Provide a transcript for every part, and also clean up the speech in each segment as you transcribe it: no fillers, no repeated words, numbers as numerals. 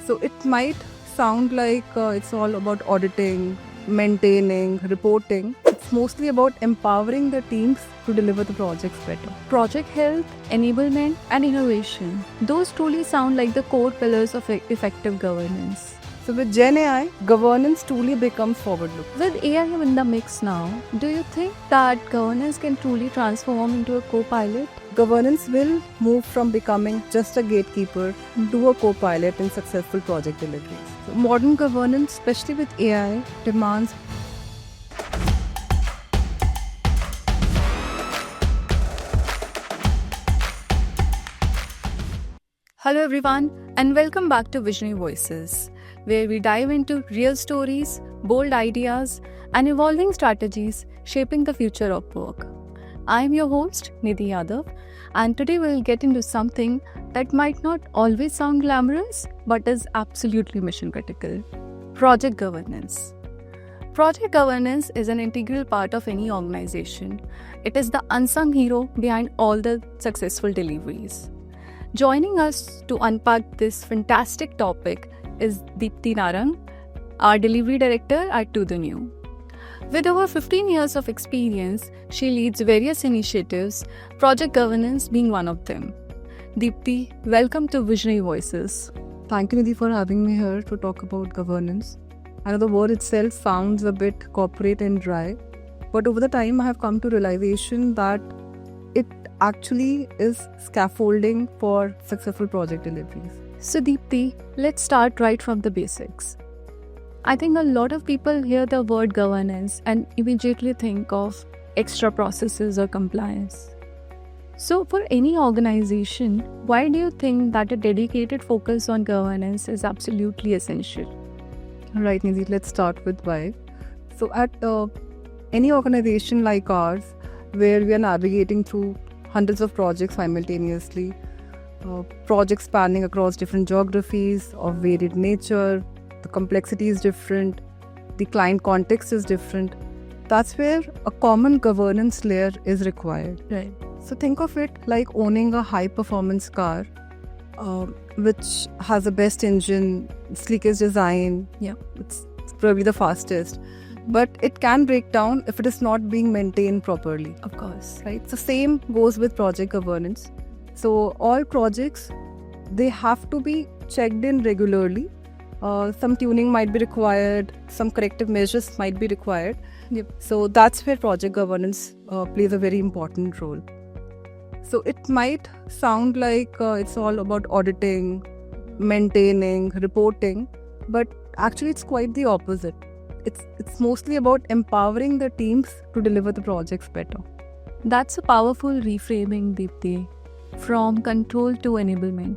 So it might sound like it's all about auditing, maintaining, reporting. It's mostly about empowering the teams to deliver the projects better. Project health, enablement, and innovation. Those truly sound like the core pillars of effective governance. So with Gen AI, governance truly becomes forward-looking. With AI in the mix now, do you think that governance can truly transform into a co-pilot? Governance will move from becoming just a gatekeeper to a co-pilot in successful project deliveries. So modern governance, especially with AI, demands Hello everyone, and welcome back to Visionary Voices, where we dive into real stories, bold ideas, and evolving strategies shaping the future of work. I'm your host, Nidhi Yadav, and today we'll get into something that might not always sound glamorous, but is absolutely mission critical: project governance. Project governance is an integral part of any organization. It is the unsung hero behind all the successful deliveries. Joining us to unpack this fantastic topic is Deepti Narang, our delivery director at To The New. With over 15 years of experience, she leads various initiatives, project governance being one of them. Deepti, welcome to Visionary Voices. Thank you, Nidhi, for having me here to talk about governance. I know the word itself sounds a bit corporate and dry, but over the time I have come to realization that it actually is scaffolding for successful project deliveries. So Deepti, let's start right from the basics. I think a lot of people hear the word governance and immediately think of extra processes or compliance. So for any organization, why do you think that a dedicated focus on governance is absolutely essential? Right, Nidhi, let's start with why. So at any organization like ours, where we are navigating through hundreds of projects simultaneously, projects spanning across different geographies of varied nature, the complexity is different, the client context is different. That's where a common governance layer is required. Right. So think of it like owning a high-performance car, which has the best engine, sleekest design. Yeah. It's probably the fastest. But it can break down if it is not being maintained properly. Of course. Right? So same goes with project governance. So all projects, they have to be checked in regularly. Some tuning might be required, some corrective measures might be required. Yep. So that's where project governance plays a very important role. So it might sound like it's all about auditing, maintaining, reporting, but actually it's quite the opposite. It's mostly about empowering the teams to deliver the projects better. That's a powerful reframing, Deepti, from control to enablement.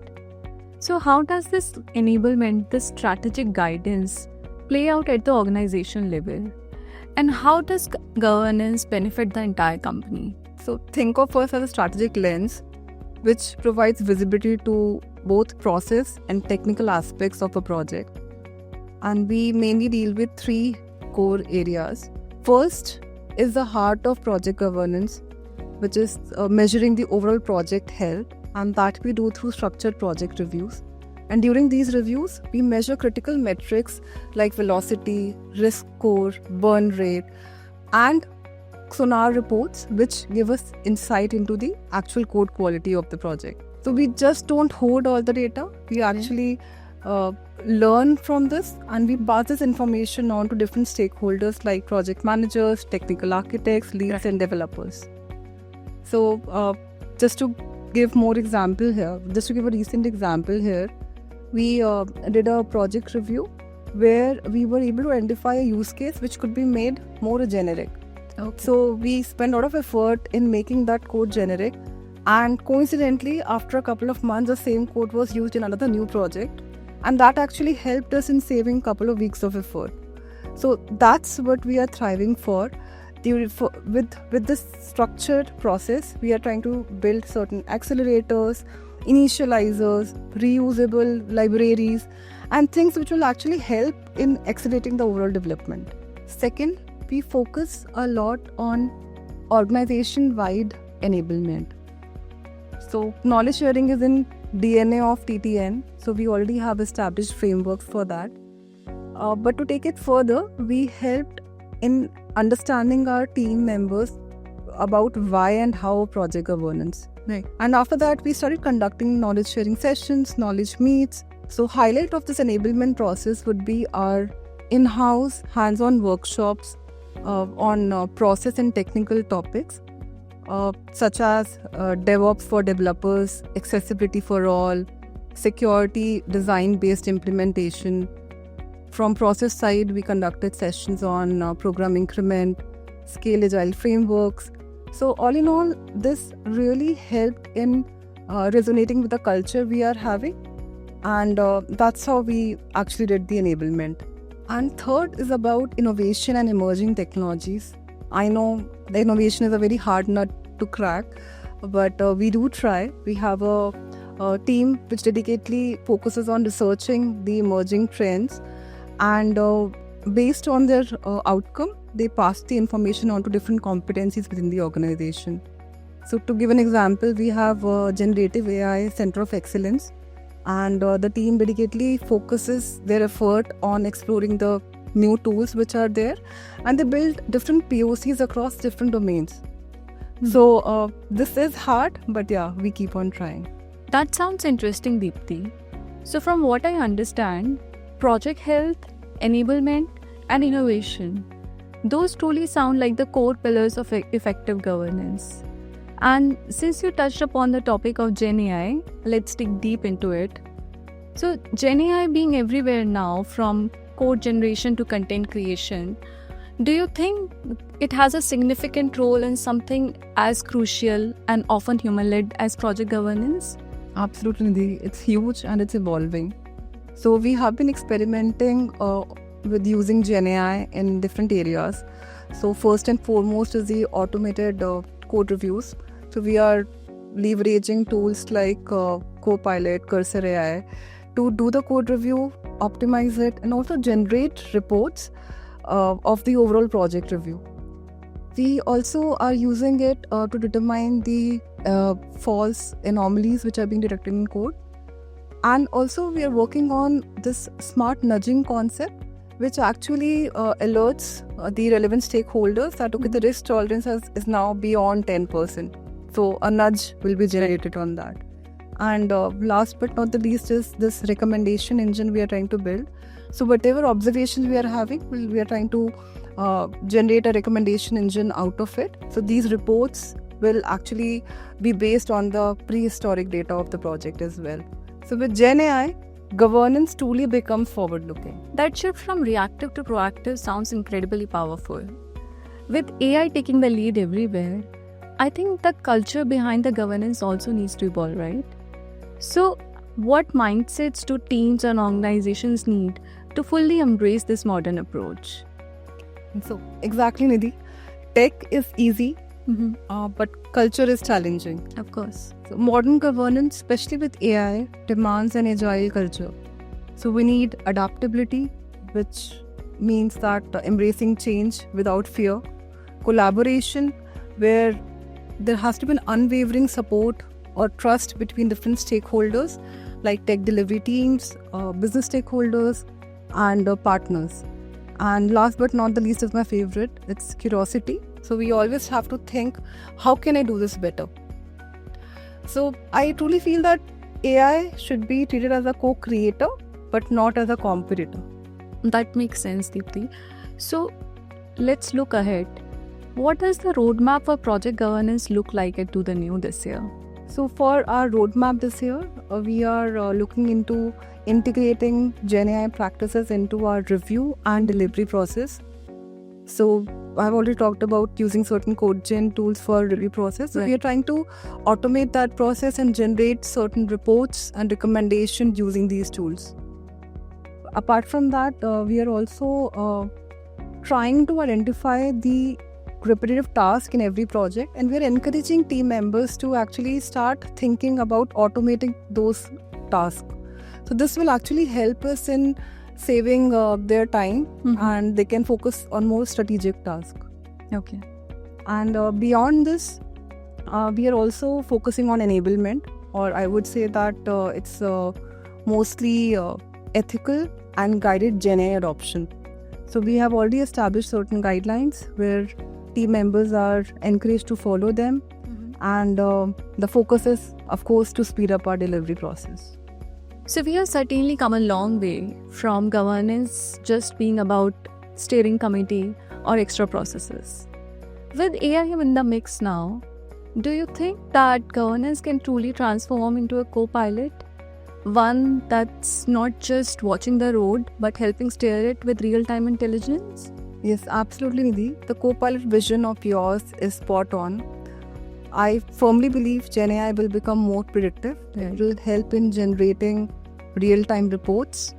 So how does this enablement, this strategic guidance, play out at the organization level? And how does governance benefit the entire company? So think of us as a strategic lens, which provides visibility to both process and technical aspects of a project. And we mainly deal with three core areas. First is the heart of project governance, which is measuring the overall project health, and that we do through structured project reviews. And during these reviews, we measure critical metrics like velocity, risk score, burn rate, and sonar reports, which give us insight into the actual code quality of the project. So we just don't hoard all the data. We actually learn from this, and we pass this information on to different stakeholders like project managers, technical architects, leads, and developers. So just to give more example here, just to give a recent example here, we did a project review where we were able to identify a use case which could be made more generic. Okay. So we spent a lot of effort in making that code generic, and coincidentally after a couple of months the same code was used in another new project, and that actually helped us in saving a couple of weeks of effort. So that's what we are thriving for. With this structured process, we are trying to build certain accelerators, initializers, reusable libraries, and things which will actually help in accelerating the overall development. Second, we focus a lot on organization-wide enablement. So knowledge sharing is in DNA of TTN. So we already have established frameworks for that. But to take it further, we helped in understanding our team members about why and how project governance. Right. And after that, we started conducting knowledge sharing sessions, knowledge meets. So highlight of this enablement process would be our in-house hands-on workshops on process and technical topics, such as DevOps for developers, accessibility for all, security design-based implementation. From process side, we conducted sessions on program increment, scale agile frameworks. So all in all, this really helped in resonating with the culture we are having, and that's how we actually did the enablement. And third is about innovation and emerging technologies. I know the innovation is a very hard nut to crack, but we do try. We have a team which dedicatedly focuses on researching the emerging trends, and based on their outcome, they pass the information on to different competencies within the organization. So to give an example, we have Generative AI Center of Excellence, and the team dedicatedly focuses their effort on exploring the new tools which are there, and they build different POCs across different domains. So this is hard, but yeah, we keep on trying. That sounds interesting, Deepti. So from what I understand, project health, enablement, and innovation, those truly sound like the core pillars of effective governance. And since you touched upon the topic of Gen AI, let's dig deep into it. So Gen AI being everywhere now, from code generation to content creation, do you think it has a significant role in something as crucial and often human-led as project governance? Absolutely, Nidhi. It's huge and it's evolving. So we have been experimenting with using Gen AI in different areas. So first and foremost is the automated code reviews. So we are leveraging tools like Copilot, Cursor AI to do the code review, optimize it, and also generate reports of the overall project review. We also are using it to determine the false anomalies which are being detected in code. And also we are working on this smart nudging concept, which actually alerts the relevant stakeholders that okay, the risk tolerance is now beyond 10%. So a nudge will be generated on that. And last but not the least is this recommendation engine we are trying to build. So whatever observations we are having, we are trying to generate a recommendation engine out of it. So these reports will actually be based on the prehistoric data of the project as well. So with Gen AI, governance truly becomes forward-looking. That shift from reactive to proactive sounds incredibly powerful. With AI taking the lead everywhere, I think the culture behind the governance also needs to evolve, right? So, what mindsets do teams and organizations need to fully embrace this modern approach? So, exactly, Nidhi. Tech is easy, but culture is challenging. Of course. So modern governance, especially with AI, demands an agile culture. So we need adaptability, which means that embracing change without fear, collaboration, where there has to be an unwavering support or trust between different stakeholders like tech delivery teams, business stakeholders, and partners. And last but not the least is my favorite, it's curiosity. So we always have to think, how can I do this better? So I truly feel that AI should be treated as a co-creator, but not as a competitor. That makes sense, Deepti. So let's look ahead. What does the roadmap for project governance look like to the new this year? So for our roadmap this year, we are looking into integrating Gen AI practices into our review and delivery process. So I've already talked about using certain code gen tools for review process. So we are trying to automate that process and generate certain reports and recommendations using these tools. Apart from that, we are also trying to identify the repetitive task in every project, and we are encouraging team members to actually start thinking about automating those tasks. So this will actually help us in saving their time, and they can focus on more strategic tasks. Okay. And beyond this, we are also focusing on enablement. or I would say that it's mostly ethical and guided Gen AI adoption. So we have already established certain guidelines where team members are encouraged to follow them, and the focus is, of course, to speed up our delivery process. So we have certainly come a long way from governance just being about steering committee or extra processes. With AI in the mix now, do you think that governance can truly transform into a co-pilot? One that's not just watching the road but helping steer it with real-time intelligence? Yes, absolutely, Nidhi. The co-pilot vision of yours is spot on. I firmly believe Gen AI will become more predictive. Right. It will help in generating real-time reports,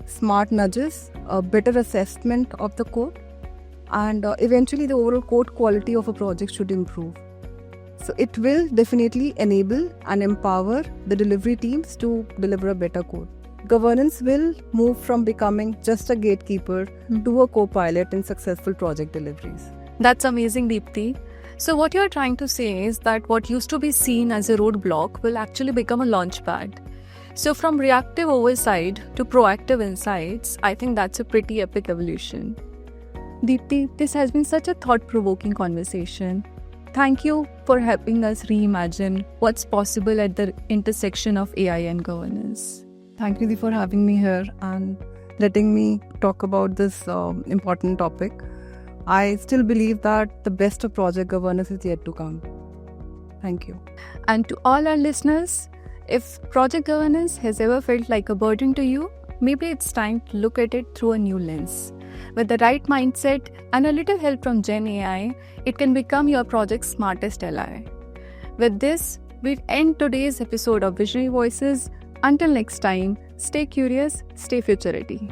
smart nudges, a better assessment of the code, and eventually the overall code quality of a project should improve. So it will definitely enable and empower the delivery teams to deliver a better code. Governance will move from becoming just a gatekeeper to a co-pilot in successful project deliveries. That's amazing, Deepti. So what you're trying to say is that what used to be seen as a roadblock will actually become a launchpad. So from reactive oversight to proactive insights, I think that's a pretty epic evolution. Deepti, this has been such a thought-provoking conversation. Thank you for helping us reimagine what's possible at the intersection of AI and governance. Thank you, Nidhi, for having me here and letting me talk about this important topic. I still believe that the best of project governance is yet to come. Thank you. And to all our listeners, if project governance has ever felt like a burden to you, maybe it's time to look at it through a new lens. With the right mindset and a little help from Gen AI, it can become your project's smartest ally. With this, we end today's episode of Visionary Voices. Until next time, stay curious, stay future ready.